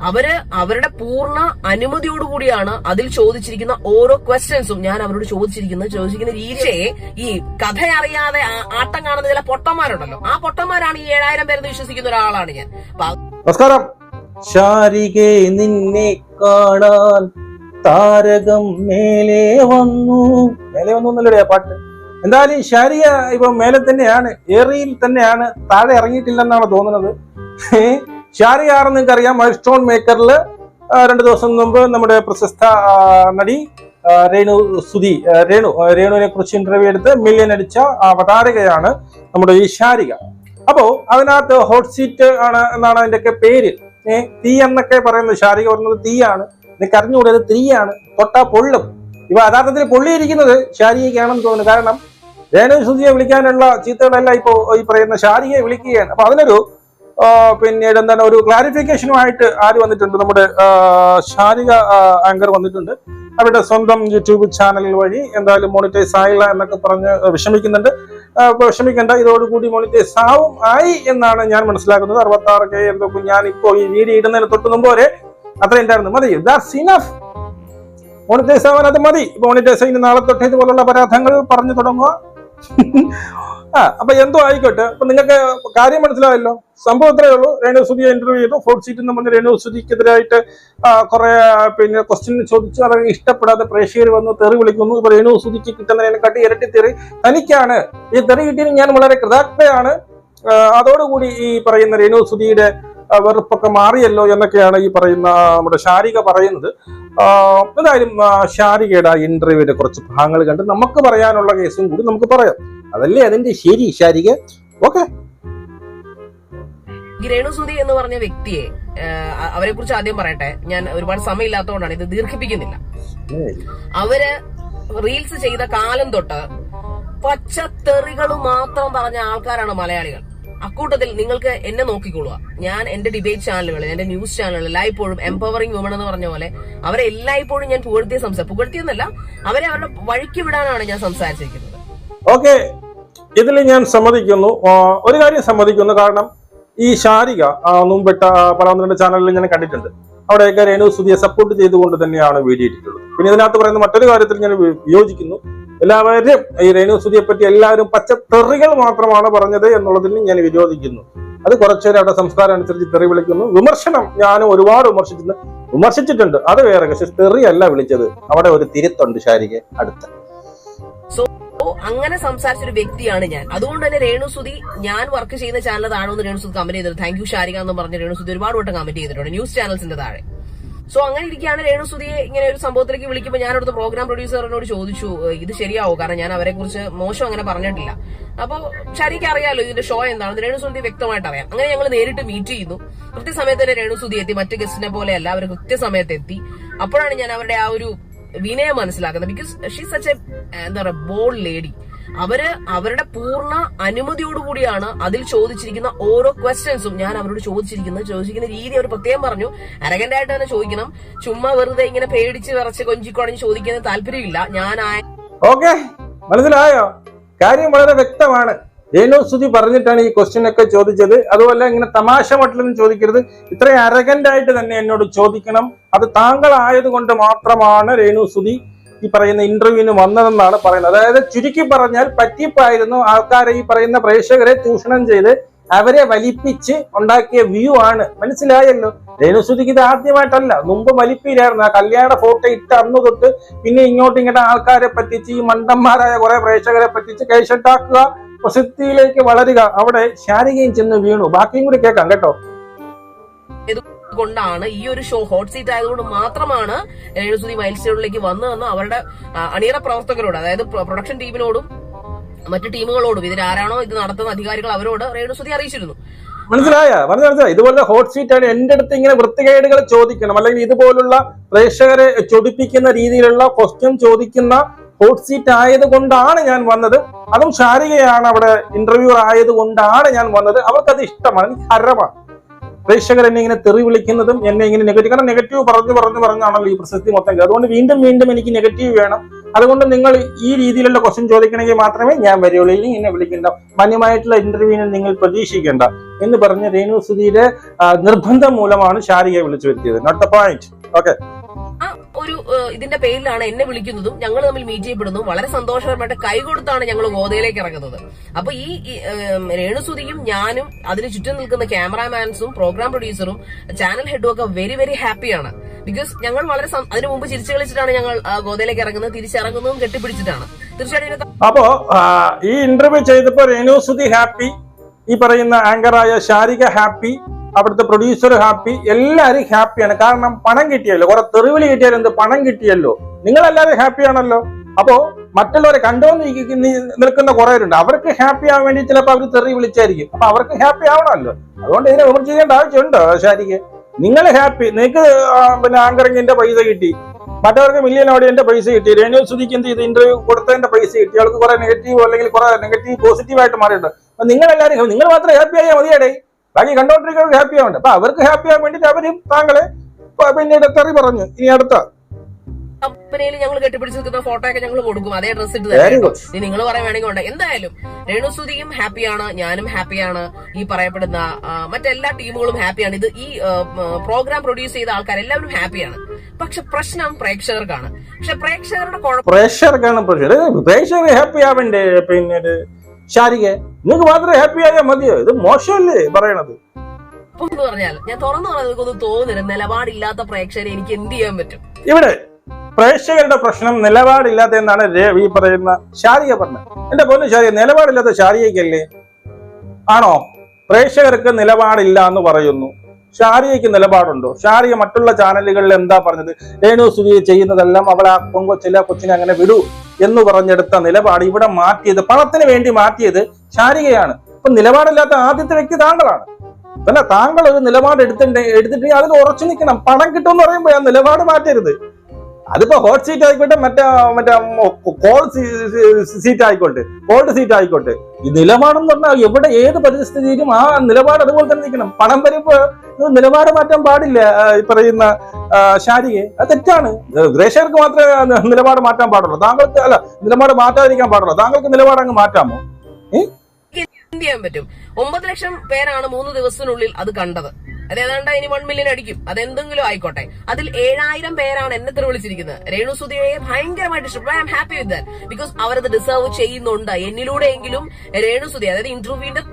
അവരുടെ പൂർണ്ണ അനുമതിയോടുകൂടിയാണ് അതിൽ ചോദിച്ചിരിക്കുന്ന ഓരോ ക്വസ്റ്റ്യൻസും ഞാൻ അവരോട് ചോദിച്ചിരിക്കുന്ന രീതിയെ ഈ കഥ അറിയാതെ ആട്ടം കാണുന്ന ചില പൊട്ടന്മാരുണ്ടല്ലോ, ആ പൊട്ടന്മാരാണ് ഈ 7000 പേരെന്ന് വിശ്വസിക്കുന്ന ഒരാളാണ് ഞാൻ. നമസ്കാരം. ശാരികേ നിന്നെ കാണാൻ താരകം മേലെ വന്നു എന്നല്ലേ പാട്ട്. എന്തായാലും ഈ ശാരിക ഇപ്പൊ മേലെ തന്നെയാണ്, ഏറിയിൽ തന്നെയാണ്, താഴെ ഇറങ്ങിയിട്ടില്ലെന്നാണ് തോന്നുന്നത്. ശാരിക ആണെന്ന് നിങ്ങൾക്ക് അറിയാം. മൈൽ സ്റ്റോൺ മേക്കറിൽ 2 ദിവസം മുമ്പ് നമ്മുടെ പ്രശസ്ത നടി രേണുവിനെ കുറിച്ച് ഇന്റർവ്യൂ എടുത്ത് മില്യൺ അടിച്ച അവതാരകയാണ് നമ്മുടെ ഈ ശാരിക. അപ്പോ അതിനകത്ത് ഹോട്ട് സീറ്റ് ആണ് എന്നാണ് അതിന്റെയൊക്കെ പേര്. തീ എന്നൊക്കെ പറയുന്നത്. ശാരിക പറയുന്നത് തീയാണ്, നിനക്ക് അറിഞ്ഞുകൂടെ അത് തീയാണ്, തൊട്ടാ പൊള്ളും. ഇവ യഥാർത്ഥത്തിൽ പൊള്ളിയിരിക്കുന്നത് ശാരികയാണെന്ന് തോന്നുന്നു. കാരണം രേണുസുതിയെ വിളിക്കാനുള്ള ചീത്തകളെല്ലാം ഇപ്പോ ഈ പറയുന്ന ശാരികയെ വിളിക്കുകയാണ്. അപ്പൊ അതിനൊരു പിന്നീട് എന്താണ് ഒരു ക്ലാരിഫിക്കേഷനുമായിട്ട് ആര് വന്നിട്ടുണ്ട്, നമ്മുടെ ശാരിക ആങ്കർ വന്നിട്ടുണ്ട്. അവരുടെ സ്വന്തം യൂട്യൂബ് ചാനൽ വഴി എന്തായാലും മോണിറ്റൈസ് ആയില്ല എന്നൊക്കെ പറഞ്ഞ് വിഷമിക്കുന്നുണ്ട്. വിഷമിക്കേണ്ട, ഇതോടുകൂടി മോണിറ്റൈസ് ആയി എന്നാണ് ഞാൻ മനസ്സിലാക്കുന്നത്. 66K എന്തോ ഞാൻ ഇപ്പോൾ ഈ വീഡിയോ ഇടുന്നതിന് തൊട്ട് മുമ്പ് വരെ അത്രയും ഉണ്ടായിരുന്നു. മതി, ദാറ്റ്സ് ഇനഫ്. മോണിറ്റൈസ് ആവാൻ അത് മതി. മോണിറ്റൈസ് ഇനി നാളെ തൊട്ട് ഇതുപോലുള്ള പരാധങ്ങൾ പറഞ്ഞു തുടങ്ങുക. അപ്പൊ എന്തോ ആയിക്കോട്ടെ. അപ്പൊ നിങ്ങൾക്ക് കാര്യം മനസ്സിലായല്ലോ. സംഭവം ഇത്രയേ ഉള്ളൂ. രേണുസുതിയെ ഇന്റർവ്യൂ ചെയ്തു. ഫോർട്ട് സീറ്റ് എന്ന് പറഞ്ഞ് രേണുസുതിക്കെതിരായിട്ട് കുറെ ക്വസ്റ്റ്യൻ ചോദിച്ചു. അത് ഇഷ്ടപ്പെടാതെ പ്രേക്ഷകർ വന്ന് തെറി വിളിക്കുന്നു. ഇപ്പൊ രേണുസുതിക്ക് കിട്ടുന്നതിനെക്കാട്ടി ഇരട്ടി തെറി തനിക്കാണ്. ഈ തെറി കിട്ടിയത് ഞാൻ വളരെ കൃതജ്ഞയാണ്. അതോടുകൂടി ഈ പറയുന്ന രേണുസുതിയുടെ വെറുപ്പൊക്കെ മാറിയല്ലോ എന്നൊക്കെയാണ് ഈ പറയുന്ന നമ്മുടെ ശാരിക പറയുന്നത്. എന്തായാലും ശാരികയുടെ ഇന്റർവ്യൂവിന്റെ കുറച്ച് ഭാഗങ്ങൾ കണ്ട് നമുക്ക് പറയാനുള്ള കേസും കൂടി നമുക്ക് പറയാം. അതല്ലേ അതിന്റെ ശരി ശാരിക. ഓക്കെ. രേണുസുതി എന്ന് പറഞ്ഞ വ്യക്തിയെ അവരെ കുറിച്ച് ആദ്യം പറയട്ടെ. ഞാൻ ഒരുപാട് സമയം ഇല്ലാത്തതുകൊണ്ടാണ് ഇത് ദീർഘിപ്പിക്കുന്നില്ല. അവര് റീൽസ് ചെയ്ത കാലം തൊട്ട് പച്ചത്തെറികൾ മാത്രം പറഞ്ഞ ആൾക്കാരാണ് മലയാളികൾ. അക്കൂട്ടത്തിൽ നിങ്ങൾക്ക് എന്നെ നോക്കിക്കൊള്ളുക. ഞാൻ എന്റെ ഡിബേറ്റ് ചാനലുകളിൽ, എന്റെ ന്യൂസ് ചാനലുകളിൽ എല്ലായ്പ്പോഴും എംപവറിംഗ് വുമൺ എന്ന് പറഞ്ഞ പോലെ അവരെ എല്ലായ്പ്പോഴും ഞാൻ പുകഴ്ത്തിയെന്നല്ല, അവരെ അവരുടെ വഴിക്ക് വിടാനാണ് ഞാൻ സംസാരിച്ചിരിക്കുന്നത്. ഓക്കെ, ഇതിൽ ഞാൻ സമ്മതിക്കുന്നു. ഒരു കാര്യം സമ്മതിക്കുന്നു. കാരണം ഈ ശാരിക മുമ്പിട്ട പല 1-2 ചാനലുകളിൽ ഞാൻ കണ്ടിട്ടുണ്ട്. അവിടെയൊക്കെ രേണുസുതിയെ സപ്പോർട്ട് ചെയ്തുകൊണ്ട് തന്നെയാണ് വീഡിയോ ഇട്ടിട്ടുള്ളത്. പിന്നെ ഇതിനകത്ത് പറയുന്ന മറ്റൊരു കാര്യത്തിൽ ഞാൻ വിയോജിക്കുന്നു. എല്ലാവരും ഈ രേണുസുതിയെ പറ്റി എല്ലാവരും പച്ചത്തെറികൾ മാത്രമാണ് പറഞ്ഞത് എന്നുള്ളതിന് ഞാൻ വിരോധിക്കുന്നു. അത് കുറച്ചുപേരെ അവിടെ സംസ്കാരം അനുസരിച്ച് തെറി വിളിക്കുന്നു. വിമർശനം ഞാനും ഒരുപാട് വിമർശിച്ചിട്ടുണ്ട്. അത് വേറെ. പക്ഷെ തെറിയല്ല വിളിച്ചത്. അവിടെ ഒരു തിരുത്തുണ്ട് ശാരിക. അടുത്ത അങ്ങനെ സംസാരിച്ചൊരു വ്യക്തിയാണ് ഞാൻ. അതുകൊണ്ട് തന്നെ രേണുസുതി ഞാൻ വർക്ക് ചെയ്യുന്ന ചാനൽ താഴെ രേണുസുതി കമന്റ് ചെയ്തത് താങ്ക് യു ശാരിക എന്ന് പറഞ്ഞ രേണുസുതി ഒരുപാട് വട്ടം കമന്റ് ചെയ്തിട്ടുണ്ട് ന്യൂസ് ചാനൽസിന്റെ താഴെ. സോ അങ്ങനെ ഇരിക്കുകയാണ് രേണുസുതിയെ ഇങ്ങനെ ഒരു സംഭവത്തിലേക്ക് വിളിക്കുമ്പോൾ ഞാൻ അവിടുത്തെ പ്രോഗ്രാം പ്രൊഡ്യൂസറിനോട് ചോദിച്ചു ഇത് ശരിയാവോ, കാരണം ഞാൻ അവരെ കുറിച്ച് മോശം അങ്ങനെ പറഞ്ഞിട്ടില്ല. അപ്പൊ ശാരിക്ക് അറിയാലോ ഇതിന്റെ ഷോ എന്താണെന്ന്. രേണുസുതി വ്യക്തമായിട്ട് അറിയാം. അങ്ങനെ ഞങ്ങൾ നേരിട്ട് മീറ്റ് ചെയ്യുന്നു. കൃത്യസമയത്ത് തന്നെ രേണുസുതി എത്തി. മറ്റു ഗസ്റ്റിനെ പോലെയല്ല, അവർ കൃത്യസമയത്ത് എത്തി. അപ്പോഴാണ് ഞാൻ അവരുടെ ആ ഒരു വിനയം മനസ്സിലാക്കുന്നത്. ബിക്കോസ് ഷീ സച്ച് എ എന്താ പറയുക ബോൾഡ് ലേഡി. അവരുടെ പൂർണ്ണ അനുമതിയോടുകൂടിയാണ് അതിൽ ചോദിച്ചിരിക്കുന്ന ഓരോ ക്വസ്റ്റ്യൻസും ഞാൻ അവരോട് ചോദിച്ചിരിക്കുന്ന രീതി അവർ പ്രത്യേകം പറഞ്ഞു. അരഗന്റ് ആയിട്ട് തന്നെ ചോദിക്കണം. ചുമ്മാ വെറുതെ ഇങ്ങനെ പേടിച്ച് വിറച്ച് കൊഞ്ചിക്കൊടഞ്ഞ് ചോദിക്കുന്ന താല്പര്യമില്ല. ഓക്കെ, മനസ്സിലായോ? കാര്യം വളരെ വ്യക്തമാണ്. രേണുസുതി പറഞ്ഞിട്ടാണ് ഈ ക്വസ്റ്റ്യൻ ഒക്കെ ചോദിച്ചത്. അതുപോലെ ഇങ്ങനെ തമാശ മട്ടിലൊന്നും ചോദിക്കരുത്. ഇത്രയും അരഗന്റ് ആയിട്ട് തന്നെ എന്നോട് ചോദിക്കണം. അത് താങ്കൾ ആയതുകൊണ്ട് മാത്രമാണ് രേണുസുതി ഈ പറയുന്ന ഇന്റർവ്യൂവിന് വന്നതെന്നാണ് പറയുന്നത്. അതായത് ചുരുക്കി പറഞ്ഞാൽ പറ്റിപ്പായിരുന്നു. ആൾക്കാരെ ഈ പറയുന്ന പ്രേക്ഷകരെ ചൂഷണം ചെയ്ത് അവരെ വലിപ്പിച്ച് ഉണ്ടാക്കിയ വ്യൂ ആണ്. മനസ്സിലായല്ലോ? രേണുസുതിക്ക് ഇത് ആദ്യമായിട്ടല്ല, മുമ്പ് വലിപ്പിയിലായിരുന്നു. ആ കല്യാണ ഫോട്ടോ ഇട്ട് അന്ന് തൊട്ട് പിന്നെ ഇങ്ങോട്ട് ആൾക്കാരെ പറ്റിച്ച് ഈ മണ്ടന്മാരായ കുറെ പ്രേക്ഷകരെ പറ്റിച്ച് കൈഷട്ടാക്കുക, പ്രസിദ്ധിയിലേക്ക് വളരുക. അവിടെ ശാരികയും ചെന്ന് വീണു. ബാക്കിയും കൂടി കേൾക്കാം കേട്ടോ. കൊണ്ടാണ് ഈ ഒരു ഷോ ഹോട്ട് സീറ്റ് ആയതുകൊണ്ട് മാത്രമാണ് രേണുസുതി മൈൽ സ്റ്റോണിലേക്ക് വന്നതെന്ന് അവരുടെ അണിയറ പ്രവർത്തകരോട്, അതായത് പ്രൊഡക്ഷൻ ടീമിനോടും മറ്റു ടീമുകളോടും ഇതിലാരാണോ ഇത് നടത്തുന്ന അധികാരികൾ അവരോട് രേണുസുതി അറിയിച്ചിരുന്നു. മനസ്സിലായ ഇതുപോലെ ഹോട്ട് സീറ്റ് ആണ്. എന്റെ അടുത്ത് ഇങ്ങനെ വൃത്തികേടുകൾ ചോദിക്കണം, അല്ലെങ്കിൽ ഇതുപോലുള്ള പ്രേക്ഷകരെ ചൊടിപ്പിക്കുന്ന രീതിയിലുള്ള ക്വസ്റ്റ്യൻ ചോദിക്കുന്ന ഹോട്ട് സീറ്റ് ആയതുകൊണ്ടാണ് ഞാൻ വന്നത്. അതും ശാരികയാണ് അവിടെ ഇന്റർവ്യൂർ ആയതുകൊണ്ടാണ് ഞാൻ വന്നത്. അവർക്കത് ഇഷ്ടമാണ്, എനിക്ക് ഹരമാണ്. പ്രേക്ഷകർ എന്നെ ഇങ്ങനെ തെറി വിളിക്കുന്നതും എന്നെ ഇങ്ങനെ നെഗറ്റീവ്, കാരണം നെഗറ്റീവ് പറഞ്ഞാണല്ലോ ഈ പ്രശസ്തി മൊത്തം. അതുകൊണ്ട് വീണ്ടും എനിക്ക് നെഗറ്റീവ് വേണം. അതുകൊണ്ട് നിങ്ങൾ ഈ രീതിയിലുള്ള ക്വസ്റ്റ്യൻ ചോദിക്കണമെങ്കിൽ മാത്രമേ ഞാൻ വരുള്ളൂ. ഇനി എന്നെ വിളിക്കേണ്ട, മാന്യമായിട്ടുള്ള ഇന്റർവ്യൂവിന് നിങ്ങൾ പ്രതീക്ഷിക്കേണ്ട എന്ന് പറഞ്ഞ് രേണുസുധിയുടെ നിർബന്ധം മൂലമാണ് ശാരികയെ വിളിച്ചു വരുത്തിയത്. Not the point. ഓക്കെ, ആ ഒരു ഇതിന്റെ പേരിലാണ് എന്നെ വിളിക്കുന്നതും ഞങ്ങൾ തമ്മിൽ മീറ്റ് ചെയ്യപ്പെടുന്നതും. വളരെ സന്തോഷകരമായിട്ട് കൈകൊടുത്താണ് ഞങ്ങൾ ഗോതയിലേക്ക് ഇറങ്ങുന്നത്. അപ്പൊ ഈ രേണുസുധിയും ഞാനും അതിന് ചുറ്റും നിൽക്കുന്ന ക്യാമറാമാൻസും പ്രോഗ്രാം പ്രൊഡ്യൂസറും ചാനൽ ഹെഡും ഒക്കെ വെരി വെരി ഹാപ്പിയാണ്. ബിക്കോസ് ഞങ്ങൾ വളരെ അതിനു മുമ്പ് ചിരിച്ചു കളിച്ചിട്ടാണ് ഞങ്ങൾ ഗോതയിലേക്ക് ഇറങ്ങുന്നത്. തിരിച്ചിറങ്ങുന്നതും കെട്ടിപ്പിടിച്ചിട്ടാണ്. തീർച്ചയായിട്ടും അപ്പോ ഈ ഇന്റർവ്യൂ ചെയ്തപ്പോ രേണുസുധി ഹാപ്പി, ഈ പറയുന്ന ആങ്കറായ ശാരിക ഹാപ്പി, അവിടുത്തെ പ്രൊഡ്യൂസർ ഹാപ്പി, എല്ലാവരും ഹാപ്പിയാണ്. കാരണം പണം കിട്ടിയല്ലോ, കുറെ തെറിവിളി കിട്ടിയാലും എന്ത്, പണം കിട്ടിയല്ലോ, നിങ്ങളെല്ലാവരും ഹാപ്പിയാണല്ലോ. അപ്പോ മറ്റുള്ളവരെ കണ്ടോന്ന് നിൽക്കുന്ന കുറെ പേരുണ്ട്, അവർക്ക് ഹാപ്പി ആവാൻ വേണ്ടി ചിലപ്പോൾ അവർ തെറി വിളിച്ചായിരിക്കും. അപ്പൊ അവർക്ക് ഹാപ്പി ആവണമല്ലോ. അതുകൊണ്ട് ഇതിനെ വിമർശിക്കേണ്ട ആവശ്യമുണ്ടോ ശാരിക? നിങ്ങൾ ഹാപ്പി, നിങ്ങൾക്ക് പിന്നെ ആങ്കറിങ്ങിന്റെ പൈസ കിട്ടി, മറ്റവർക്ക് മില്യൺ ഓഡിയന്റെ പൈസ കിട്ടി, രേണുസുധിക്ക് എന്ത് ചെയ്ത് ഇന്റർവ്യൂ കൊടുത്തതിന്റെ പൈസ കിട്ടി, അവർക്ക് കുറെ നെഗറ്റീവ് അല്ലെങ്കിൽ കുറെ നെഗറ്റീവ് പോസിറ്റീവായിട്ട് മാറിയിട്ടുണ്ട്. അപ്പൊ നിങ്ങൾ മാത്രം ഹാപ്പി ആയാൽ മതിയാടേ, ബാക്കി കണ്ടോണ്ടിരിക്കുന്നവർക്ക് ഹാപ്പി ആവണ്ട. അപ്പൊ അവർക്ക് ഹാപ്പി ആവാൻ വേണ്ടിട്ട് അവരും താങ്കളെ പിന്നീട് തെറി പറഞ്ഞു. ഇനി അടുത്ത കമ്പനിയിൽ ഞങ്ങൾ കെട്ടിപ്പിടിച്ച് നിൽക്കുന്ന ഫോട്ടോ ഒക്കെ ഞങ്ങൾ കൊടുക്കും, അതേ ഡ്രസ് ഇട്ട് തരും. നിങ്ങൾ പറയാൻ വേണമെങ്കിൽ ഉണ്ട്. എന്തായാലും രേണുസുധിയും ഹാപ്പിയാണ്, ഞാനും ഹാപ്പിയാണ്, ഈ പറയപ്പെടുന്ന മറ്റെല്ലാ ടീമുകളും ഹാപ്പിയാണ്. ഇത് ഈ പ്രോഗ്രാം പ്രൊഡ്യൂസ് ചെയ്ത ആൾക്കാർ എല്ലാവരും ഹാപ്പിയാണ്. പക്ഷെ പ്രശ്നം പ്രേക്ഷകർക്കാണ്. പക്ഷെ പ്രേക്ഷകർക്കാണ് പ്രേക്ഷകർ ഹാപ്പി ആവണ്ടേ? പിന്നീട് ശാരിക, നിങ്ങൾക്ക് മാത്രമേ ഹാപ്പി ആയാൽ മതിയോ? ഇത് മോശമല്ലേ പറയണത്? എന്ന് പറഞ്ഞാൽ ഞാൻ തുറന്നു പറഞ്ഞതൊന്നും തോന്നുന്നില്ല. നിലപാടില്ലാത്ത പ്രേക്ഷകരെ എനിക്ക് എന്ത് ചെയ്യാൻ പറ്റും? ഇവിടെ പ്രേക്ഷകരുടെ പ്രശ്നം നിലപാടില്ലാത്ത എന്നാണ് ഈ പറയുന്ന ശാരിക പറഞ്ഞത്. എന്റെ പൊന്നു ശാരിക, നിലപാടില്ലാത്ത ശാരികയ്ക്കല്ലേ? ആണോ? പ്രേക്ഷകർക്ക് നിലപാടില്ല എന്ന് പറയുന്നു, ശാരികയ്ക്ക് നിലപാടുണ്ടോ? ശാരിക മറ്റുള്ള ചാനലുകളിൽ എന്താ പറഞ്ഞത്? രേണുസുധി ചെയ്യുന്നതെല്ലാം അവളെ കൊച്ചിനെ അങ്ങനെ വിടൂ എന്ന് പറഞ്ഞെടുത്ത നിലപാട് ഇവിടെ മാറ്റിയത്, പണത്തിന് വേണ്ടി മാറ്റിയത് ശാരികയാണ്. അപ്പൊ നിലപാടില്ലാത്ത ആദ്യത്തെ വ്യക്തി താങ്കളാണ്. അല്ല, താങ്കൾ ഒരു നിലപാട് എടുത്തിട്ടുണ്ടെങ്കിൽ അതിൽ ഉറച്ചു നിൽക്കണം. പണം കിട്ടുമെന്ന് പറയുമ്പോൾ ആ നിലപാട് മാറ്റരുത്. അതിപ്പോ ഹോട്ട് സീറ്റ് ആയിക്കോട്ടെ, മറ്റേ കോൾ സീറ്റ് ആയിക്കോട്ടെ, കോൾഡ് സീറ്റ് ആയിക്കോട്ടെ, ഈ നിലപാടെന്ന് പറഞ്ഞാൽ എവിടെ ഏത് പരിസ്ഥിതിയിലും ആ നിലപാട് അതുപോലെ തന്നെ നിൽക്കണം. പണം വരുമ്പോ നിലപാട് മാറ്റാൻ പാടില്ല. ഈ പറയുന്ന ശാരികയെ, അത് തെറ്റാണ്. പ്രേക്ഷകർക്ക് മാത്രമേ നിലപാട് മാറ്റാൻ പാടുള്ളൂ, താങ്കൾക്ക് അല്ല നിലപാട് മാറ്റാതിരിക്കാൻ പാടുള്ളൂ. താങ്കൾക്ക് നിലപാട് അങ്ങ് മാറ്റാമോ? എന്ത് ചെയ്യാൻ പറ്റും? 9 ലക്ഷം പേരാണ് 3 ദിവസത്തിനുള്ളിൽ അത് കണ്ടത്. അത് ഏതാണ്ട് ഇനി 1 മില്യൺ അടിക്കും, അതെന്തെങ്കിലും ആയിക്കോട്ടെ. അതിൽ 7000 പേരാണ് എന്നെ തെറി വിളിച്ചിരിക്കുന്നത്. രേണുസുധിയെ ഭയങ്കരമായിട്ട് ഇഷ്ടപ്പെട്ടു. I am happy with that. Because അവരത് ഡിസേർവ് ചെയ്യുന്നുണ്ട്. എന്നിലൂടെയെങ്കിലും രേണുസുധി, അതായത് ഇന്റർവ്യൂവിന്റെ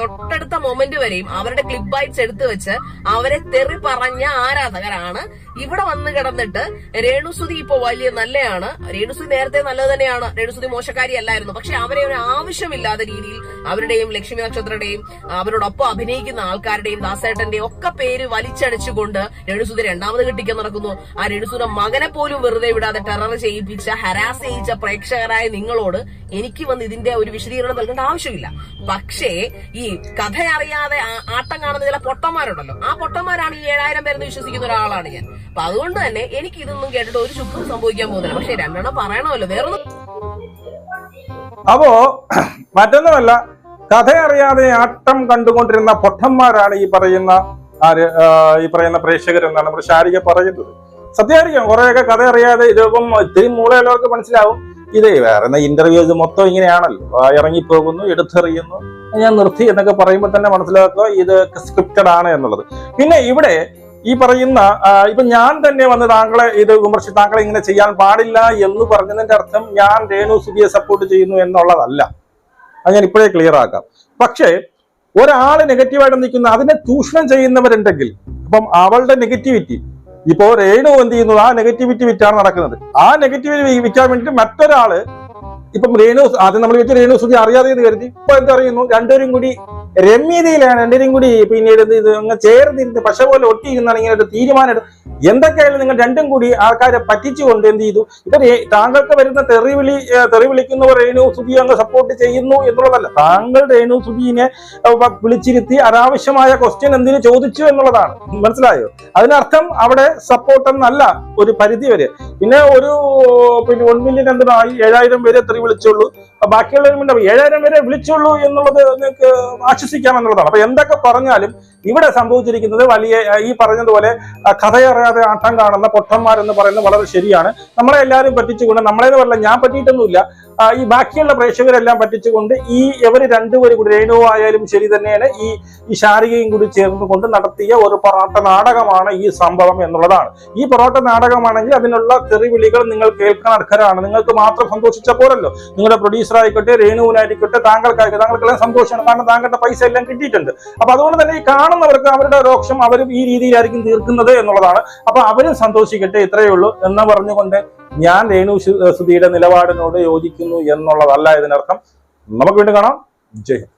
തൊട്ടടുത്ത മൊമെന്റ് വരെയും അവരുടെ ക്ലിപ്പ് ബൈറ്റ്സ് എടുത്തു വെച്ച് അവരെ തെറി പറഞ്ഞ ആരാധകരാണ് ഇവിടെ വന്ന് കിടന്നിട്ട് രേണുസുധി ഇപ്പൊ വലിയ നല്ലയാണ്, രേണുസുധി നേരത്തെ നല്ലത് തന്നെയാണ്, രേണുസുധി മോശക്കാരി അല്ലായിരുന്നു, പക്ഷെ അവരെ ഒരു ആവശ്യമില്ലാത്ത രീതിയിൽ അവരുടെയും ലക്ഷ്മി നക്ഷത്രയുടെയും അവരോടൊപ്പം അഭിനയിക്കുന്ന ആൾക്കാരുടെയും ദാസേട്ടന്റെയും ഒക്കെ പേര് വലിച്ചടിച്ചുകൊണ്ട് രേണുസുധി 2ാമത് കെട്ടിക്കാൻ നടക്കുന്നു. ആ രേണുസുധിയുടെ മകനെ പോലും വെറുതെ വിടാതെ ടെറർ ചെയ്യിപ്പിച്ച, ഹരാസ് ചെയ്യിച്ച പ്രേക്ഷകരായ നിങ്ങളോട് എനിക്ക് വന്ന് ഇതിന്റെ ഒരു വിശദീകരണം നൽകേണ്ട ആവശ്യമില്ല. പക്ഷേ ഈ കഥ അറിയാതെ ആട്ടം കാണുന്ന ചില പൊട്ടന്മാരുണ്ടല്ലോ, ആ പൊട്ടന്മാരാണ് ഈ 7000 പേരെന്ന് വിശ്വസിക്കുന്ന ഒരാളാണ് ഞാൻ. അപ്പൊ അതുകൊണ്ട് തന്നെ എനിക്ക് ഇതൊന്നും കേട്ടിട്ട് ഒരു ചുക്കും സംഭവിക്കാൻ പോകുന്നില്ല. പക്ഷെ 2 പറയണമല്ലോ, വേറൊന്നും. അപ്പോ മറ്റൊന്നുമല്ല, കഥ അറിയാതെ ആട്ടം കണ്ടുകൊണ്ടിരുന്ന പൊട്ടന്മാരാണ് ഈ പറയുന്ന പ്രേക്ഷകരെന്നാണ് നമ്മുടെ ശാരിക പറയുന്നത്. സത്യമായിരിക്കും, കുറെയൊക്കെ കഥ അറിയാതെ ഇതിപ്പം ഇത്തിരി മൂളയുള്ളവർക്ക് മനസ്സിലാവും. ഇത് വേറെ ഇന്റർവ്യൂസ് മൊത്തം ഇങ്ങനെയാണല്ലോ, ഇറങ്ങിപ്പോകുന്നു, എടുത്തെറിയുന്നു, ഞാൻ നിർത്തി എന്നൊക്കെ പറയുമ്പോൾ തന്നെ മനസ്സിലാക്കുക ഇത് സ്ക്രിപ്റ്റഡ് ആണ് എന്നുള്ളത്. പിന്നെ ഇവിടെ ഈ പറയുന്ന ഇപ്പൊ ഞാൻ തന്നെ വന്ന് താങ്കളെ ഇത് വിമർശിച്ച് താങ്കളെ ഇങ്ങനെ ചെയ്യാൻ പാടില്ല എന്ന് പറഞ്ഞതിന്റെ അർത്ഥം ഞാൻ രേണുസുധിയെ സപ്പോർട്ട് ചെയ്യുന്നു എന്നുള്ളതല്ല. അത് ഞാൻ ഇപ്പോഴേ ക്ലിയർ ആക്കാം. പക്ഷേ ഒരാള് നെഗറ്റീവായിട്ട് നിൽക്കുന്ന അതിനെ ചൂഷണം ചെയ്യുന്നവരുണ്ടെങ്കിൽ, അപ്പം അവളുടെ നെഗറ്റിവിറ്റി ഇപ്പോ രേണു എന്ത് ചെയ്യുന്നു, ആ നെഗറ്റിവിറ്റി വിറ്റാണ് നടക്കുന്നത്. ആ നെഗറ്റിവിറ്റി വിൽക്കാൻ വേണ്ടിയിട്ട് മറ്റൊരാള്, ഇപ്പം ആദ്യം നമ്മൾ വെച്ച് രേണുസുധി അറിയാതെ കരുതി, ഇപ്പൊ എന്തറിയുന്നു, രണ്ടുപേരും കൂടി രമ്യതയിലാണ്, രണ്ടുപേരും കൂടി പിന്നീട് ഇത് അങ്ങ് ചേർന്നിരുന്ന് പശ പോലെ ഒട്ടിയിരുന്നാണ് ഇങ്ങനെ ഒരു തീരുമാനം. എന്തൊക്കെയായാലും നിങ്ങൾ രണ്ടും കൂടി ആൾക്കാരെ പറ്റിച്ചുകൊണ്ട് എന്ത് ചെയ്തു, ഇപ്പൊ താങ്കൾക്ക് വരുന്ന തെറി വിളിക്കുന്നവർ രേണുസുധിയെ അങ്ങ് സപ്പോർട്ട് ചെയ്യുന്നു എന്നുള്ളതല്ല, താങ്കൾ രേണുസുധിയെ വിളിച്ചിരുത്തി അനാവശ്യമായ ക്വസ്റ്റ്യൻ എന്തിനു ചോദിച്ചു എന്നുള്ളതാണ്. മനസ്സിലായോ? അതിനർത്ഥം അവിടെ സപ്പോർട്ട് എന്നല്ല ഒരു പരിധി വരെ. പിന്നെ 1 മില്യൺ എന്തിനായി 7000 പേരെ രാത്രി വിളിച്ചുള്ളൂ, ബാക്കിയുള്ളവരും 7000 വരെ വിളിച്ചുള്ളൂ എന്നുള്ളത് നിങ്ങൾക്ക് ആശ്വസിക്കാം എന്നുള്ളതാണ്. അപ്പൊ എന്തൊക്കെ പറഞ്ഞാലും ഇവിടെ സംഭവിച്ചിരിക്കുന്നത് വലിയ ഈ പറഞ്ഞതുപോലെ കഥയറിയാതെ ആട്ടം കാണുന്ന പൊട്ടന്മാരെന്ന് പറയുന്നത് വളരെ ശരിയാണ്. നമ്മളെ എല്ലാവരും പറ്റിച്ചുകൊണ്ട്, നമ്മളെന്ന് പറഞ്ഞാൽ ഞാൻ പറ്റിയിട്ടൊന്നുമില്ല, ഈ ബാക്കിയുള്ള പ്രേക്ഷകരെല്ലാം പറ്റിച്ചുകൊണ്ട് ഇവര് രണ്ടുപേരും കൂടി, രേണു ആയാലും ശരി തന്നെയാണ്, ഈ ശാരികയും കൂടി ചേർന്നുകൊണ്ട് നടത്തിയ ഒരു പൊറോട്ട നാടകമാണ് ഈ സംഭവം എന്നുള്ളതാണ്. ഈ പൊറോട്ട നാടകമാണെങ്കിൽ അതിനുള്ള തെറിവിളികൾ നിങ്ങൾ കേൾക്കാൻ അർഹരാണ്. നിങ്ങൾക്ക് മാത്രം സന്തോഷിച്ച പോരല്ലോ, നിങ്ങളുടെ പ്രൊഡ്യൂസർ ആയിക്കോട്ടെ, രേണുവിനായിരിക്കട്ടെ, താങ്കൾക്കെല്ലാം സന്തോഷമാണ്. കാരണം താങ്കളുടെ പൈസ എല്ലാം കിട്ടിയിട്ടുണ്ട്. അപ്പൊ അതുകൊണ്ട് തന്നെ ഈ കാണുന്നവർക്ക് അവരുടെ രോക്ഷം അവരും ഈ രീതിയിലായിരിക്കും തീർക്കുന്നത് എന്നുള്ളതാണ്. അപ്പൊ അവരും സന്തോഷിക്കട്ടെ, ഇത്രയേ ഉള്ളൂ എന്ന് പറഞ്ഞുകൊണ്ട് ഞാൻ രേണുസുധിയുടെ നിലപാടിനോട് യോജിക്കുന്നു എന്നുള്ളതല്ല ഇതിനർത്ഥം. നമുക്ക് വീണ്ടും കാണാം. ജയ് ഹിന്ദ്.